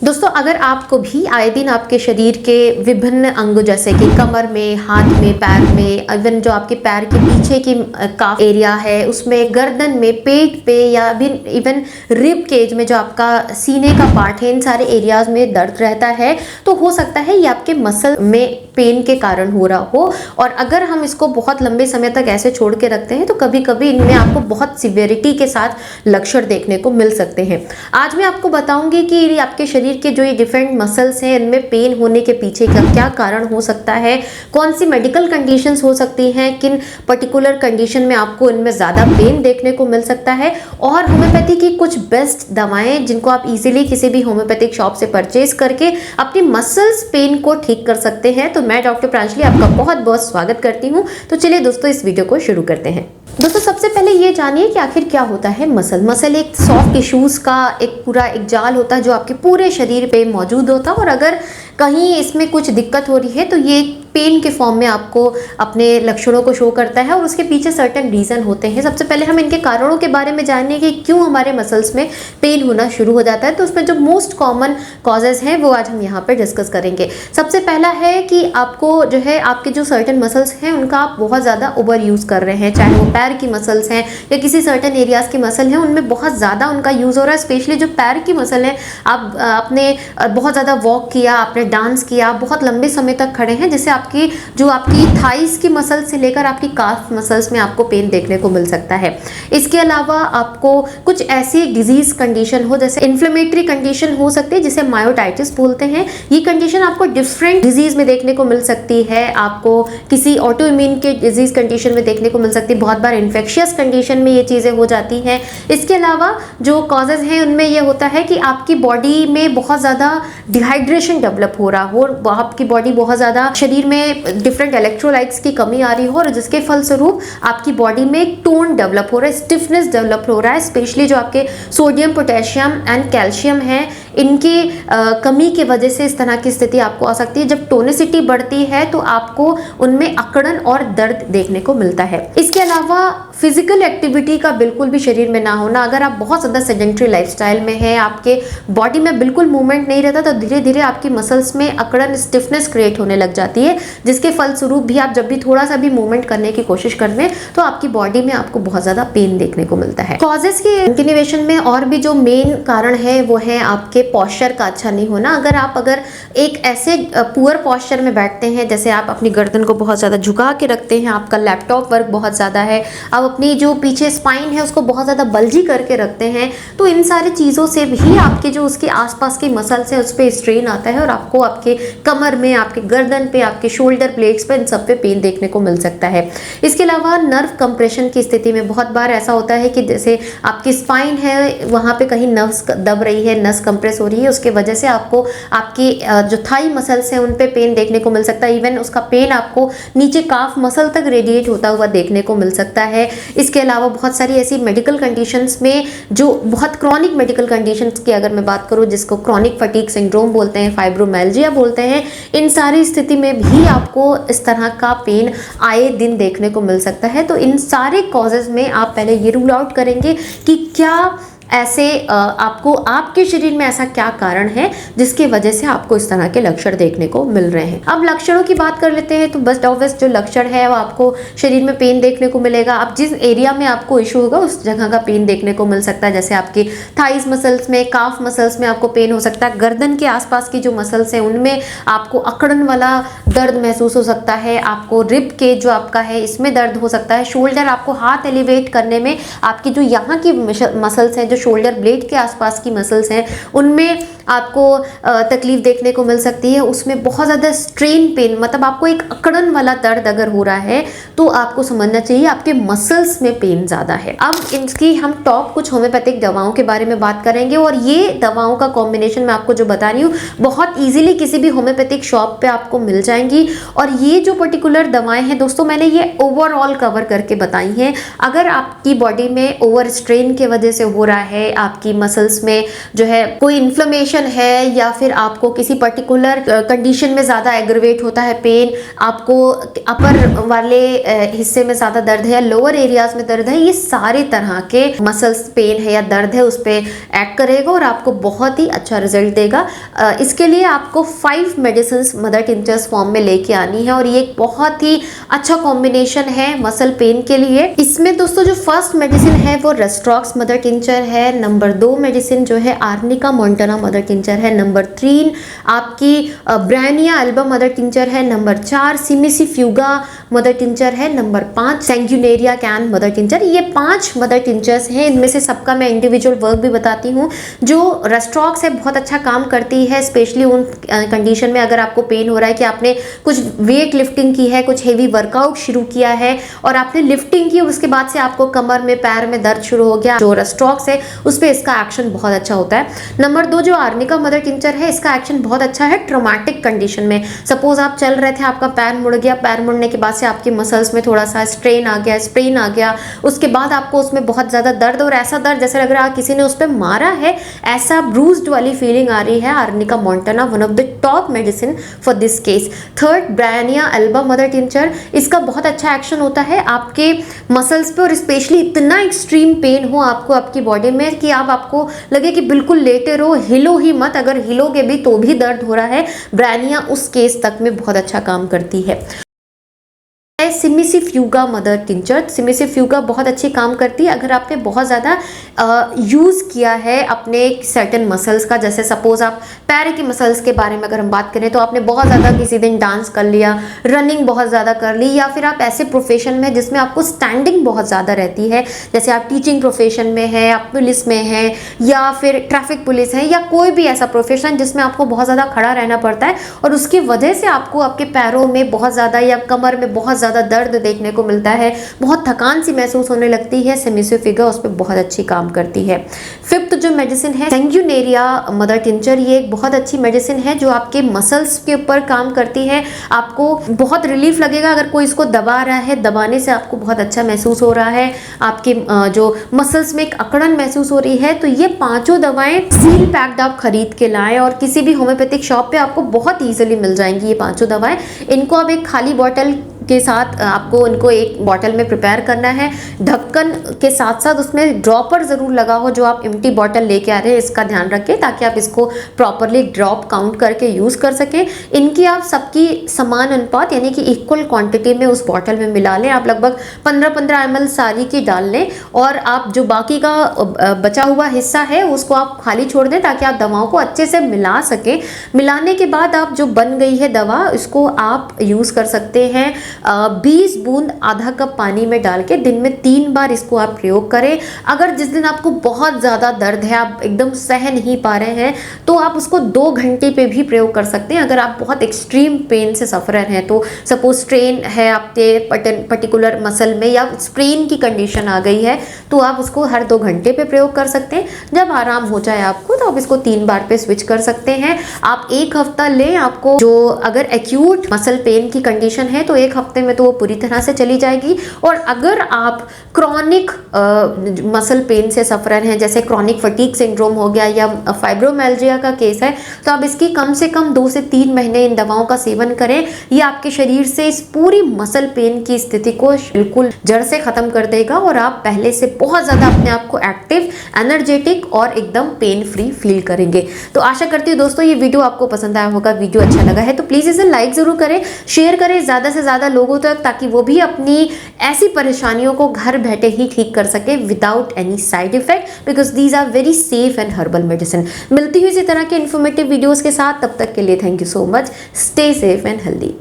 दोस्तों, अगर आपको भी आए दिन आपके शरीर के विभिन्न अंग जैसे कि कमर में, हाथ में, पैर में, इवन जो आपके पैर के पीछे की काफ एरिया है उसमें, गर्दन में, पेट पे या भी इवन रिब केज में जो आपका सीने का पार्ट है, इन सारे एरियाज में दर्द रहता है, तो हो सकता है ये आपके मसल में पेन के कारण हो रहा हो। और अगर हम इसको बहुत लंबे समय तक ऐसे छोड़ के रखते हैं तो कभी कभी इनमें आपको बहुत सिवियरिटी के साथ लक्षण देखने को मिल सकते हैं। आज मैं आपको बताऊंगी कि आपके शरीर के जो ये डिफरेंट मसल्स हैं इनमें पेन होने के पीछे का क्या कारण हो सकता है, कौन सी मेडिकल कंडीशंस हो सकती हैं, किन पर्टिकुलर कंडीशन में आपको इनमें ज़्यादा पेन देखने को मिल सकता है, और होम्योपैथी की कुछ बेस्ट दवाएं जिनको आप इजीली किसी भी होम्योपैथिक शॉप से परचेज करके अपनी मसल्स पेन को ठीक कर सकते हैं। तो मैं डॉक्टर प्रांजलि आपका बहुत बहुत स्वागत करती हूँ। तो चलिए दोस्तों, इस वीडियो को शुरू करते हैं। दोस्तों, सबसे पहले ये जानिए कि आखिर क्या होता है मसल एक सॉफ्ट टिश्यूज का एक पूरा एक जाल होता है जो आपके पूरे शरीर पे मौजूद होता है, और अगर कहीं इसमें कुछ दिक्कत हो रही है तो ये पेन के फॉर्म में आपको अपने लक्षणों को शो करता है, और उसके पीछे सर्टेन रीज़न होते हैं। सबसे पहले हम इनके कारणों के बारे में जानेंगे कि क्यों हमारे मसल्स में पेन होना शुरू हो जाता है। तो उसमें जो मोस्ट कॉमन कॉजेज़ हैं वो आज हम यहाँ पर डिस्कस करेंगे। सबसे पहला है कि आपको जो है आपके जो सर्टेन मसल्स हैं उनका आप बहुत ज़्यादा ओवर यूज़ कर रहे हैं, चाहे वो पैर की मसल्स हैं या किसी सर्टेन एरियाज़ की मसल हैं, उनमें बहुत ज़्यादा उनका यूज़ हो रहा है। स्पेशली जो पैर की मसल है, आपने बहुत ज़्यादा वॉक किया, आपने डांस किया, बहुत लंबे समय तक खड़े हैं, जिससे आपकी थाइस की मसल से लेकर आपकी काफ मसल्स में आपको पेन देखने को मिल सकता है। इसके अलावा आपको कुछ ऐसी डिजीज कंडीशन हो, जैसे इन्फ्लेमेटरी कंडीशन हो सकती है जिसे मायोटाइटिस बोलते हैं। ये कंडीशन आपको डिफरेंट डिजीज में देखने को मिल सकती है, आपको किसी ऑटो इम्यून के डिजीज कंडीशन में देखने को मिल सकती है, बहुत बार इन्फेक्शियस कंडीशन में ये चीज़ें हो जाती हैं। इसके अलावा जो कॉजेज हैं उनमें यह होता है कि आपकी बॉडी में बहुत ज़्यादा डिहाइड्रेशन डेवलप हो रहा हो, आपकी बॉडी बहुत ज़्यादा शरीर में डिफरेंट इलेक्ट्रोलाइट्स की कमी आ रही हो, और जिसके फलस्वरूप आपकी बॉडी में एक टोन डेवलप हो रहा है, स्टिफनेस डेवलप हो रहा है। स्पेशली जो आपके सोडियम, पोटेशियम एंड कैल्शियम है, इनकी कमी की वजह से इस तरह की स्थिति आपको आ सकती है। जब टोनिसिटी बढ़ती है तो आपको उनमें अकड़न और दर्द देखने को मिलता है। इसके अलावा फिजिकल एक्टिविटी का बिल्कुल भी शरीर में ना होना, अगर आप बहुत ज़्यादा सेडेंटरी लाइफस्टाइल में हैं, आपके बॉडी में बिल्कुल मूवमेंट नहीं रहता, तो धीरे धीरे आपकी मसल्स में अकड़न, स्टिफनेस क्रिएट होने लग जाती है, जिसके फलस्वरूप भी आप जब भी थोड़ा सा भी मूवमेंट करने की कोशिश कर रहे हैं तो आपकी बॉडी में आपको बहुत ज़्यादा पेन देखने को मिलता है। कॉजेस की कंटिन्यूएशन में और भी जो मेन कारण है वो है आपके पॉस्चर का अच्छा नहीं होना। अगर एक ऐसे पुअर पॉस्चर में बैठते हैं, जैसे आप अपनी गर्दन को बहुत ज़्यादा झुका के रखते हैं, आपका लैपटॉप वर्क बहुत ज़्यादा है, आप अपनी जो पीछे स्पाइन है उसको बहुत ज़्यादा बल्जी करके रखते हैं, तो इन सारी चीज़ों से भी आपके जो उसके आसपास की मसल्स है उस पर स्ट्रेन आता है, और आपको आपके कमर में, आपके गर्दन पे, आपके शोल्डर ब्लेड्स पे, इन सब पे पेन देखने को मिल सकता है। इसके अलावा नर्व कंप्रेशन की स्थिति में बहुत बार ऐसा होता है कि जैसे आपकी स्पाइन है वहाँ पे कहीं नर्व्स दब रही है, नस कंप्रेस हो रही है, उसके वजह से आपको आपकी जो थाई मसल्स हैं उन पे पेन देखने को मिल सकता है। इवन उसका पेन आपको नीचे काफ मसल तक रेडिएट होता हुआ देखने को मिल सकता है। इसके अलावा बहुत सारी ऐसी मेडिकल कंडीशंस में, जो बहुत क्रॉनिक मेडिकल कंडीशंस की अगर मैं बात करूँ, जिसको क्रॉनिक फटीग सिंड्रोम बोलते हैं, फाइब्रोमाइल्जिया बोलते हैं, इन सारी स्थिति में भी आपको इस तरह का पेन आए दिन देखने को मिल सकता है। तो इन सारे कॉजेज में आप पहले ये रूल आउट करेंगे कि क्या ऐसे आपको आपके शरीर में ऐसा क्या कारण है जिसकी वजह से आपको इस तरह के लक्षण देखने को मिल रहे हैं। अब लक्षणों की बात कर लेते हैं, तो बस ऑब्वियस जो लक्षण है वो आपको शरीर में पेन देखने को मिलेगा। आप जिस एरिया में आपको इशू होगा उस जगह का पेन देखने को मिल सकता है, जैसे आपकी थाइस मसल्स में, काफ मसल्स में आपको पेन हो सकता है, गर्दन के आसपास की जो मसल्स हैं उनमें आपको अकड़न वाला दर्द महसूस हो सकता है, आपको रिब के जो आपका है इसमें दर्द हो सकता है, शोल्डर, आपको हाथ एलिवेट करने में आपकी जो यहाँ की मसल्स हैं, जो शोल्डर ब्लेड के आसपास की मसल्स हैं, उनमें आपको तकलीफ देखने को मिल सकती है। उसमें बहुत ज़्यादा स्ट्रेन पेन, मतलब आपको एक अकड़न वाला दर्द अगर हो रहा है तो आपको समझना चाहिए आपके मसल्स में पेन ज़्यादा है। अब इनकी हम टॉप कुछ होम्योपैथिक दवाओं के बारे में बात करेंगे, और ये दवाओं का कॉम्बिनेशन मैं आपको जो बता रही हूँ बहुत ईजिली किसी भी होम्योपैथिक शॉप पे आपको मिल जाएंगी। और ये जो पर्टिकुलर दवाएं हैं दोस्तों, मैंने ये ओवरऑल कवर करके बताई हैं। अगर आपकी बॉडी में ओवर स्ट्रेन की वजह से हो रहा है, आपकी मसल्स में जो है कोई इन्फ्लेमेशन है या फिर आपको किसी पर्टिकुलर कंडीशन में ज़्यादा एग्रवेट होता है पेन, आपको अपर वाले हिस्से में ज़्यादा दर्द है या लोअर एरियाज में दर्द है, ये सारे तरह के मसल्स पेन है या दर्द है उस पर एक्ट करेगा और आपको बहुत ही अच्छा रिजल्ट देगा। इसके लिए आपको 5 मेडिसिन मदर टिंचर्स फॉर्म में लेके आनी है और ये एक बहुत ही अच्छा कॉम्बिनेशन है मसल पेन के लिए। इसमें दोस्तों जो फर्स्ट मेडिसिन है वो रेस्ट्रॉक्स मदर टिंचर है, नंबर 2 मेडिसिन जो है आर्निका मोंटाना मदर टिंचर है, नंबर 3 आपकी ब्रायनिया अल्बा मदर टिंचर है, नंबर 4 सिमिसिफ्यूगा मदर टिंचर है, नंबर 5 सैंग्यूनेरिया कैन मदर टिंचर। ये 5 मदर टिंचर्स हैं, इनमें से सबका मैं इंडिविजुअल वर्क भी बताती हूँ। जो रेस्ट्रॉक्स है बहुत अच्छा काम करती है, स्पेशली उन कंडीशन में अगर आपको पेन हो रहा है कि आपने कुछ वेट लिफ्टिंग की है, कुछ हेवी वर्कआउट शुरू किया है और आपने लिफ्टिंग की, उसके बाद से आपको कमर में पैर में दर्द शुरू हो गया, जो रेस्ट्रॉक्स है उस पर इसका एक्शन बहुत अच्छा होता है। नंबर 2 जो आर्निका मदर टिंचर है, इसका एक्शन बहुत अच्छा है ट्रॉमेटिक कंडीशन में। सपोज आप चल रहे थे, आपका पैर मुड़ गया, पैर मुड़ने के बाद से आपकी मसल्स में थोड़ा सा स्ट्रेन आ गया, स्प्रेन आ गया, उसके बाद आपको उसमें बहुत ज़्यादा दर्द और ऐसा दर्द जैसे लग रहा है किसी ने उस पर मारा है, ऐसा ब्रूज्ड वाली फीलिंग आ रही है, arnica Montana one of the top medicine for this case. Third Bryonia alba mother tincture, इसका बहुत अच्छा एक्शन होता है आपके मसल्स पे और स्पेशली इतना एक्सट्रीम पेन हो आपको आपकी बॉडी में कि आपको लगे कि बिल्कुल लेटे रहो, हिलो ही मत, अगर हिलोगे भी तो भी दर्द हो रहा है, ब्रायनिया उस केस तक में बहुत अच्छा काम करती है। सिमिसिफ्यूगा मदर टिंचर, सिमिसिफ्यूगा बहुत अच्छी काम करती है अगर आपने बहुत ज़्यादा यूज़ किया है अपने सर्टेन मसल्स का। जैसे सपोज आप पैर की मसल्स के बारे में अगर हम बात करें तो आपने बहुत ज़्यादा किसी दिन डांस कर लिया, रनिंग बहुत ज़्यादा कर ली, या फिर आप ऐसे प्रोफेशन में जिसमें आपको स्टैंडिंग बहुत ज़्यादा रहती है, जैसे आप टीचिंग प्रोफेशन में है, आप पुलिस में हैं या फिर ट्रैफिक पुलिस है या कोई भी ऐसा प्रोफेशन जिसमें आपको बहुत ज़्यादा खड़ा रहना पड़ता है और उसकी वजह से आपको आपके पैरों में बहुत ज़्यादा या कमर में बहुत ज़्यादा दर्द देखने को मिलता है, बहुत थकान सी महसूस होने लगती है, सिमिसिफ्यूगा उस पर बहुत अच्छी काम करती है। फिफ्थ जो मेडिसिन है सैंग्यूनेरिया मदर टिंचर, ये एक बहुत अच्छी मेडिसिन है जो आपके मसल्स के ऊपर काम करती है। आपको बहुत रिलीफ लगेगा अगर कोई इसको दबा रहा है, दबाने से आपको बहुत अच्छा महसूस हो रहा है, आपके जो मसल्स में एक अकड़न महसूस हो रही है। तो ये 5 दवाएं सील पैक्ड आप खरीद के लाएं और किसी भी होम्योपैथिक शॉप पे आपको बहुत ईजिली मिल जाएंगी ये 5 दवाएं। इनको आप एक खाली बॉटल के साथ आपको इनको एक बॉटल में प्रिपेयर करना है, ढक्कन के साथ साथ उसमें ड्रॉपर ज़रूर लगा हो, जो आप एम्प्टी बॉटल लेके आ रहे हैं इसका ध्यान रखें ताकि आप इसको प्रॉपरली ड्रॉप काउंट करके यूज़ कर सकें। इनकी आप सबकी समान अनुपात यानी कि इक्वल क्वांटिटी में उस बॉटल में मिला लें। आप लगभग 15-15 ml सारी की डाल लें और आप जो बाकी का बचा हुआ हिस्सा है उसको आप खाली छोड़ दें ताकि आप दवाओं को अच्छे से मिला सकें। मिलाने के बाद आप जो बन गई है दवा इसको आप यूज़ कर सकते हैं 20 बूंद आधा कप पानी में डाल के दिन में 3 बार इसको आप प्रयोग करें। अगर जिस दिन आपको बहुत ज़्यादा दर्द है, आप एकदम सह नहीं पा रहे हैं, तो आप उसको 2 घंटे पे भी प्रयोग कर सकते हैं। अगर आप बहुत एक्सट्रीम पेन से सफ़रर हैं, तो सपोज स्ट्रेन है आपके पर्टिकुलर मसल में या स्प्रेन की कंडीशन आ गई है, तो आप उसको हर 2 घंटे पे प्रयोग कर सकते हैं। जब आराम हो जाए आपको तो आप इसको 3 बार पे स्विच कर सकते हैं। आप 1 हफ्ता लें, आपको जो अगर एक्यूट मसल पेन की कंडीशन है तो 1 हफ्ते में तो वो पूरी तरह से चली जाएगी। और अगर आप क्रॉनिक मसल पेन से सफ़रर हैं, जैसे क्रॉनिक फटीग सिंड्रोम हो गया या फाइब्रोमाइल्जिया का केस है, तो आप इसकी कम से कम 2 से 3 महीने इन दवाओं का सेवन करें। ये आपके शरीर से इस पूरी मसल पेन की स्थिति को बिल्कुल जड़ से ख़त्म कर देगा और आप पहले से बहुत ज़्यादा अपने आप को एक्टिव, एनर्जेटिक और एकदम पेन फ्री फील करेंगे। तो आशा करती हूँ दोस्तों ये वीडियो आपको पसंद आया होगा। वीडियो अच्छा लगा है तो प्लीज़ इसे लाइक ज़रूर करें, शेयर करें ज़्यादा से ज़्यादा लोगों तक, ताकि वो भी अपनी ऐसी परेशानियों को घर बैठे ही ठीक कर सके without any side effect, because these are very safe and herbal medicine. मिलती हुई इसी तरह के इन्फॉर्मेटिव वीडियोस के साथ, तब तक के लिए thank you so much. Stay safe and healthy.